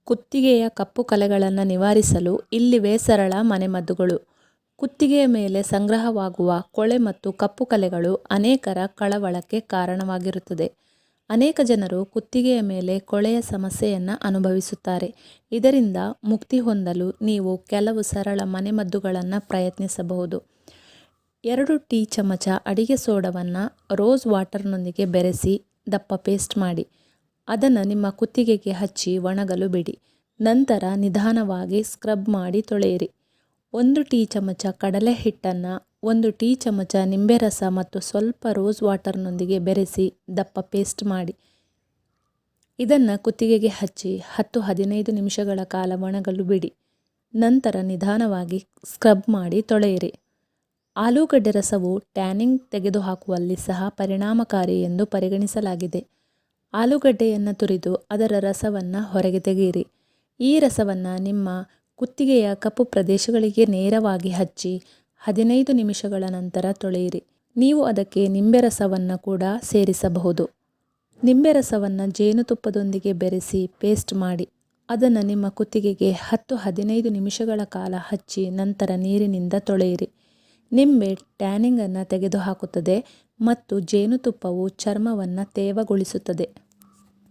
ಕುತ್ತಿಗೆಯ ಕಪ್ಪು ಕಲೆಗಳನ್ನು ನಿವಾರಿಸಲು ಇಲ್ಲಿವೆ ಸರಳ ಮನೆಮದ್ದುಗಳು. ಕುತ್ತಿಗೆಯ ಮೇಲೆ ಸಂಗ್ರಹವಾಗುವ ಕೊಳೆ ಮತ್ತು ಕಪ್ಪು ಕಲೆಗಳು ಅನೇಕರ ಕಳವಳಕ್ಕೆ ಕಾರಣವಾಗಿರುತ್ತದೆ. ಅನೇಕ ಜನರು ಕುತ್ತಿಗೆಯ ಮೇಲೆ ಕೊಳೆಯ ಸಮಸ್ಯೆಯನ್ನು ಅನುಭವಿಸುತ್ತಾರೆ. ಇದರಿಂದ ಮುಕ್ತಿ ಹೊಂದಲು ನೀವು ಕೆಲವು ಸರಳ ಮನೆಮದ್ದುಗಳನ್ನು ಪ್ರಯತ್ನಿಸಬಹುದು. 2 ಟೀ ಚಮಚ ಅಡಿಗೆ ಸೋಡವನ್ನು ರೋಸ್ ವಾಟರ್ನೊಂದಿಗೆ ಬೆರೆಸಿ ದಪ್ಪ ಪೇಸ್ಟ್ ಮಾಡಿ ಅದನ್ನು ನಿಮ್ಮ ಕುತ್ತಿಗೆಗೆ ಹಚ್ಚಿ ಒಣಗಲು ಬಿಡಿ. ನಂತರ ನಿಧಾನವಾಗಿ ಸ್ಕ್ರಬ್ ಮಾಡಿ ತೊಳೆಯಿರಿ. 1 ಟೀ ಚಮಚ ಕಡಲೆ ಹಿಟ್ಟನ್ನು 1 ಟೀ ಚಮಚ ನಿಂಬೆ ರಸ ಮತ್ತು ಸ್ವಲ್ಪ ರೋಸ್ ವಾಟರ್ನೊಂದಿಗೆ ಬೆರೆಸಿ ದಪ್ಪ ಪೇಸ್ಟ್ ಮಾಡಿ ಇದನ್ನು ಕುತ್ತಿಗೆಗೆ ಹಚ್ಚಿ 10-15 ನಿಮಿಷಗಳ ಕಾಲ ಒಣಗಲು ಬಿಡಿ. ನಂತರ ನಿಧಾನವಾಗಿ ಸ್ಕ್ರಬ್ ಮಾಡಿ ತೊಳೆಯಿರಿ. ಆಲೂಗಡ್ಡೆ ರಸವು ಟ್ಯಾನಿಂಗ್ ತೆಗೆದುಹಾಕುವಲ್ಲಿ ಸಹ ಪರಿಣಾಮಕಾರಿ ಎಂದು ಪರಿಗಣಿಸಲಾಗಿದೆ. ಆಲೂಗಡ್ಡೆಯನ್ನು ತುರಿದು ಅದರ ರಸವನ್ನು ಹೊರಗೆ ತೆಗೆಯಿರಿ. ಈ ರಸವನ್ನು ನಿಮ್ಮ ಕುತ್ತಿಗೆಯ ಕಪ್ಪು ಪ್ರದೇಶಗಳಿಗೆ ನೇರವಾಗಿ ಹಚ್ಚಿ 15 ನಿಮಿಷಗಳ ನಂತರ ತೊಳೆಯಿರಿ. ನೀವು ಅದಕ್ಕೆ ನಿಂಬೆ ರಸವನ್ನು ಕೂಡ ಸೇರಿಸಬಹುದು. ನಿಂಬೆ ರಸವನ್ನು ಜೇನುತುಪ್ಪದೊಂದಿಗೆ ಬೆರೆಸಿ ಪೇಸ್ಟ್ ಮಾಡಿ ಅದನ್ನು ನಿಮ್ಮ ಕುತ್ತಿಗೆಗೆ 10-15 ನಿಮಿಷಗಳ ಕಾಲ ಹಚ್ಚಿ ನಂತರ ನೀರಿನಿಂದ ತೊಳೆಯಿರಿ. ನಿಂಬೆ ಟ್ಯಾನಿಂಗನ್ನು ತೆಗೆದುಹಾಕುತ್ತದೆ ಮತ್ತು ಜೇನುತುಪ್ಪವು ಚರ್ಮವನ್ನು ತೇವಗೊಳಿಸುತ್ತದೆ.